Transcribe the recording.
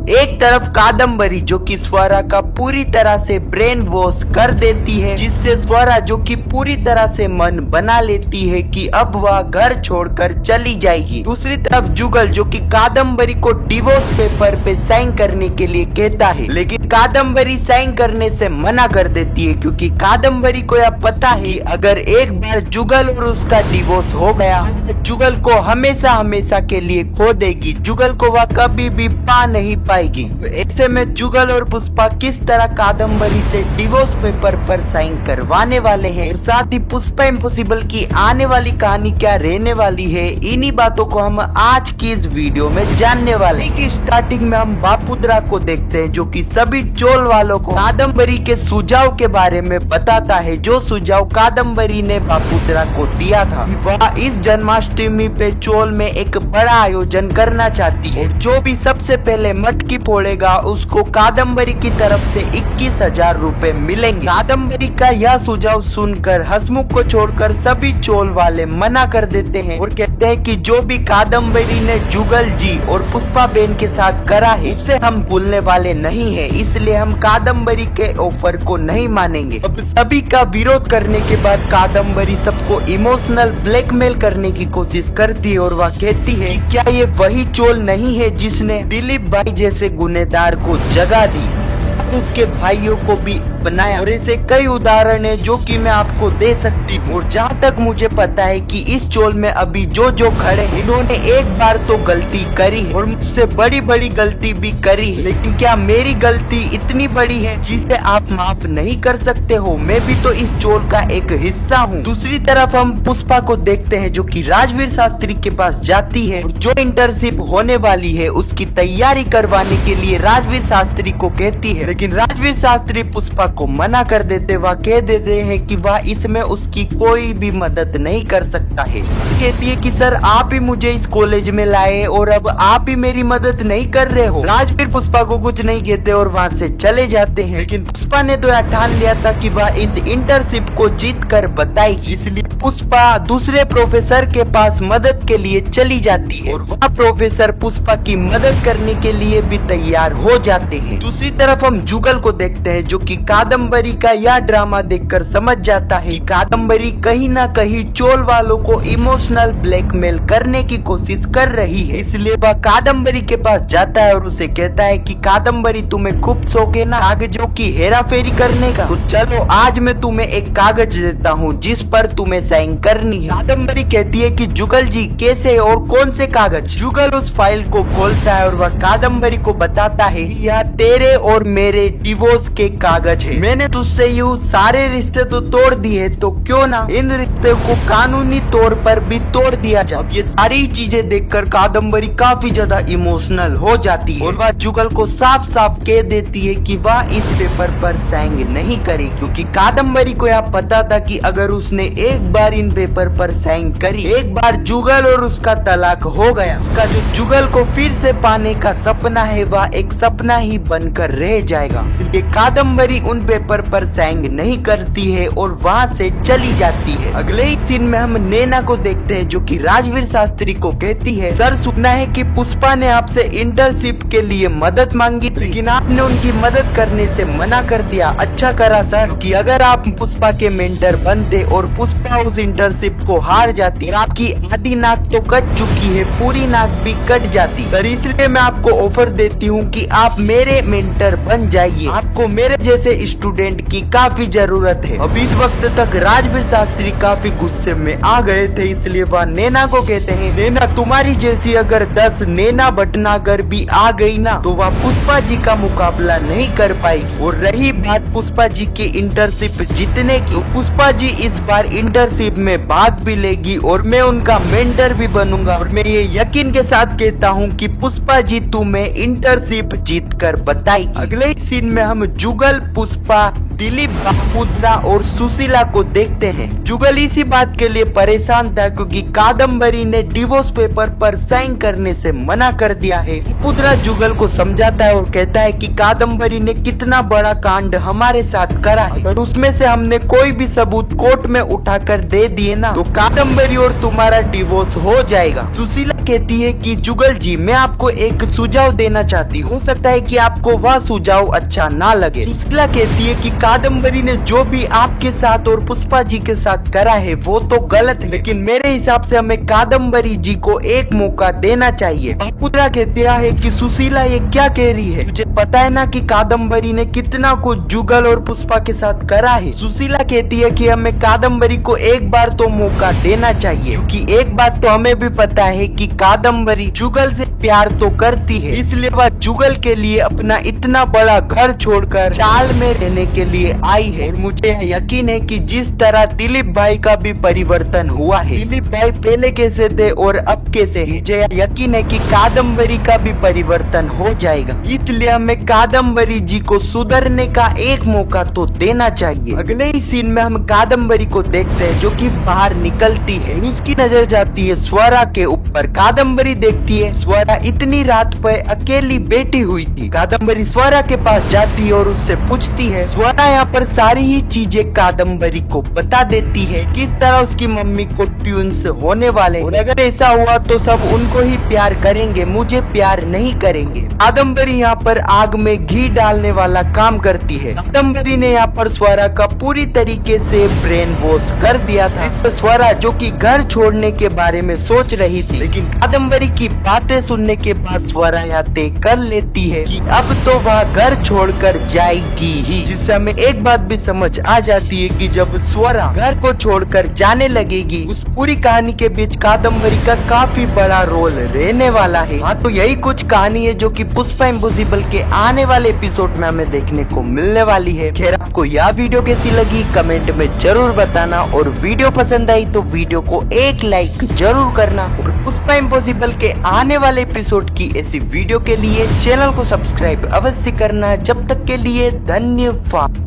एक तरफ कादम्बरी जो कि स्वरा का पूरी तरह से ब्रेन वॉश कर देती है, जिससे स्वरा जो कि पूरी तरह से मन बना लेती है कि अब वह घर छोड़कर चली जाएगी। दूसरी तरफ जुगल जो कि कादम्बरी को डिवोर्स पेपर पे साइन करने के लिए कहता है, लेकिन कादम्बरी साइन करने से मना कर देती है क्योंकि कादम्बरी को यह पता है कि अगर एक बार जुगल और उसका डिवोर्स हो गया, जुगल को हमेशा हमेशा के लिए खो देगी, जुगल को वह कभी भी पा नहीं पाएगी। ऐसे में जुगल और पुष्पा किस तरह कादम्बरी से डिवोर्स पेपर पर साइन करवाने वाले हैं, और साथ ही पुष्पा इम्पॉसिबल की आने वाली कहानी क्या रहने वाली है, इन्हीं बातों को हम आज की इस वीडियो में जानने वाले हैं। कि स्टार्टिंग में हम बापुद्रा को देखते हैं जो कि सभी चोल वालों को कादम्बरी के सुझाव के बारे में बताता है, जो सुझाव कादम्बरी ने बापुद्रा को दिया था। वह इस जन्माष्टमी पे चोल में एक बड़ा आयोजन करना चाहती है, जो भी सबसे पहले मटकी फोड़ेगा उसको कादम्बरी की तरफ से 21,000 रूपए मिलेंगे। कादम्बरी का यह सुझाव सुनकर हसमुख को छोड़कर सभी चोल वाले मना कर देते हैं और कहते हैं कि जो भी कादम्बरी ने जुगल जी और पुष्पा बेन के साथ करा है उससे हम भूलने वाले नहीं है, इसलिए हम कादम्बरी के ऑफर को नहीं मानेंगे। अब सभी का विरोध करने के बाद कादम्बरी सबको इमोशनल ब्लैकमेल करने की कोशिश करती है और वह कहती है कि क्या ये वही चोल नहीं है जिसने दिलीप भाई जैसे गुनहगार को जगा दी, उसके भाइयों को भी बनाया, और ऐसे कई उदाहरण है जो कि मैं आपको दे सकती हूँ। और जहाँ तक मुझे पता है कि इस चोल में अभी जो जो खड़े हैं इन्होंने एक बार तो गलती करी है और मुझसे बड़ी बड़ी गलती भी करी है, लेकिन क्या मेरी गलती इतनी बड़ी है जिसे आप माफ नहीं कर सकते हो? मैं भी तो इस चोल का एक हिस्सा हूँ। दूसरी तरफ हम पुष्पा को देखते हैं जो कि राजवीर शास्त्री के पास जाती है और जो इंटर्नशिप होने वाली है उसकी तैयारी करवाने के लिए राजवीर शास्त्री को कहती है, लेकिन राजवीर शास्त्री पुष्पा को मना कर देते। वह कह देते हैं कि वह इसमें उसकी कोई भी मदद नहीं कर सकता है। कहती है कि सर आप ही मुझे इस कॉलेज में लाए और अब आप ही मेरी मदद नहीं कर रहे हो। राजवीर पुष्पा को कुछ नहीं कहते और वहाँ से चले जाते हैं, लेकिन पुष्पा ने तो यह ठान लिया था कि वह इस इंटर्नशिप को जीत कर बताएगी, इसलिए पुष्पा दूसरे प्रोफेसर के पास मदद के लिए चली जाती है और वह प्रोफेसर पुष्पा की मदद करने के लिए भी तैयार हो जाते हैं। दूसरी तरफ हम जुगल को देखते हैं जो कि कादम्बरी का यह ड्रामा देखकर समझ जाता है कादम्बरी कहीं ना कहीं चोल वालों को इमोशनल ब्लैकमेल करने की कोशिश कर रही है, इसलिए वह कादम्बरी के पास जाता है और उसे कहता है कि कादम्बरी तुम्हें खूब शौक है ना कागजों की हेरा फेरी करने का, तो चलो आज मैं तुम्हें एक कागज देता हूँ जिस पर तुम्हें साइन करनी है। कादम्बरी कहती है कि जुगल जी कैसे और कौन से कागज? जुगल उस फाइल को खोलता है और वह कादम्बरी को बताता है यह तेरे और मेरे डिवोर्स के कागज है। मैंने तुझसे यूं सारे रिश्ते तो तोड़ दिए, तो क्यों ना इन रिश्ते को कानूनी तौर पर भी तोड़ दिया जाए। अब ये सारी चीजें देखकर कादम्बरी काफी ज्यादा इमोशनल हो जाती है और वह जुगल को साफ साफ कह देती है कि वह इस पेपर पर साइन नहीं करेगी, क्योंकि कादम्बरी को यह पता था कि अगर उसने एक बार इन पेपर पर साइन करी, एक बार जुगल और उसका तलाक हो गया, उसका जो जुगल को फिर से पाने का सपना है वह एक सपना ही बनकर रह जाएगा। इसलिए कादम्बरी उन पेपर पर साइन नहीं करती है और वहाँ से चली जाती है। अगले ही सीन में हम नैना को देखते हैं जो कि राजवीर शास्त्री को कहती है सर सुना है कि पुष्पा ने आपसे इंटर्नशिप के लिए मदद मांगी, लेकिन आपने उनकी मदद करने से मना कर दिया। अच्छा करा सर, कि अगर आप पुष्पा के मेंटर बनते और पुष्पा उस इंटर्नशिप को हार जाती, आपकी आधी नाक तो कट चुकी है, पूरी नाक भी कट जाती सर, इसलिए मैं आपको ऑफर देती हूँ कि आप मेरे मेंटर बन जाइए, आपको मेरे जैसे स्टूडेंट की काफी जरूरत है। अभी इस वक्त तक राजवीर शास्त्री काफी गुस्से में आ गए थे, इसलिए वह नैना को कहते हैं नैना तुम्हारी जैसी अगर 10 नैना भटनागर भी आ गई ना तो वह पुष्पा जी का मुकाबला नहीं कर पाएगी। और रही बात पुष्पा जी की इंटर्नशिप जीतने की, तो पुष्पा जी इस बार इंटर्नशिप में भाग भी लेगी और मैं उनका मेंटर भी बनूंगा, और मैं ये यकीन के साथ कहता हूँ कि पुष्पा जी तुम्हें इंटर्नशिप जीत कर बताएगी। अगले सीन में हम जुगल, पुष्पा, दिलीप, बापुद्रा और सुशीला को देखते हैं। जुगल इसी बात के लिए परेशान था क्योंकि कादम्बरी ने डिवोर्स पेपर पर साइन करने से मना कर दिया है। बापुद्रा जुगल को समझाता है और कहता है कि कादम्बरी ने कितना बड़ा कांड हमारे साथ करा है, अगर उसमें से हमने कोई भी सबूत कोर्ट में उठाकर दे दिए ना तो कादम्बरी और तुम्हारा डिवोर्स हो जाएगा। सुशीला कहती है कि जुगल जी मैं आपको एक सुझाव देना चाहती हूँ, हो सकता है कि आपको वह सुझाव अच्छा ना लगे। सुशीला कहती है कि कादम्बरी ने जो भी आपके साथ और पुष्पा जी के साथ करा है वो तो गलत है, लेकिन मेरे हिसाब से हमें कादम्बरी जी को एक मौका देना चाहिए। बाबूरा कहता है कि सुशीला ये क्या कह रही है, तुझे पता है ना कि कादम्बरी ने कितना कुछ जुगल और पुष्पा के साथ करा है। सुशीला कहती है कि हमें कादम्बरी को एक बार तो मौका देना चाहिए, क्योंकि एक बात तो हमें भी पता है कि कादम्बरी जुगल से प्यार तो करती है, इसलिए वह जुगल के लिए अपना इतना बड़ा घर छोड़कर चाल में रहने के लिए आई है। और मुझे यकीन है कि जिस तरह दिलीप भाई का भी परिवर्तन हुआ है, दिलीप भाई पहले कैसे थे और अब कैसे है, मुझे यकीन है कि कादम्बरी का भी परिवर्तन हो जाएगा। इसलिए हमें कादम्बरी जी को सुधरने का एक मौका तो देना चाहिए। अगले ही सीन में हम कादम्बरी को देखते हैं जो कि बाहर निकलती है, उसकी नजर जाती है स्वरा के ऊपर। कादम्बरी देखती है स्वरा इतनी रात पर अकेली बैठी हुई थी। कादम्बरी स्वरा के पास जाती है और उससे पूछती है। स्वरा यहाँ पर सारी ही चीजें कादम्बरी को बता देती है, किस तरह उसकी मम्मी को ट्यून्स होने वाले, और अगर ऐसा हुआ तो सब उनको ही प्यार करेंगे, मुझे प्यार नहीं करेंगे। कादम्बरी यहाँ पर आग में घी डालने वाला काम करती है। कादम्बरी ने यहाँ पर स्वरा का पूरी तरीके से ब्रेन वॉश कर दिया था। इससे स्वरा जो कि घर छोड़ने के बारे में सोच रही थी, लेकिन कादम्बरी की बातें सुनने के बाद स्वरा यहाँ तय कर लेती है कि अब तो वह घर छोड़कर जाएगी ही। जिससे हमें एक बात भी समझ आ जाती है कि जब स्वरा घर को छोड़कर जाने लगेगी, उस पूरी कहानी के बीच कादम्बरी का काफी बड़ा रोल रहने वाला है। हाँ, तो यही कुछ कहानी है जो कि पुष्पा इम्पॉसिबल के आने वाले एपिसोड में हमें देखने को मिलने वाली है। खैर, आपको यह वीडियो कैसी लगी कमेंट में जरूर बताना, और वीडियो पसंद आई तो वीडियो को एक लाइक जरूर करना, और पुष्पा इम्पॉसिबल के आने वाले एपिसोड की ऐसी वीडियो के लिए चैनल को सब्सक्राइब अवश्य करना। जब तक के लिए धन्यवाद।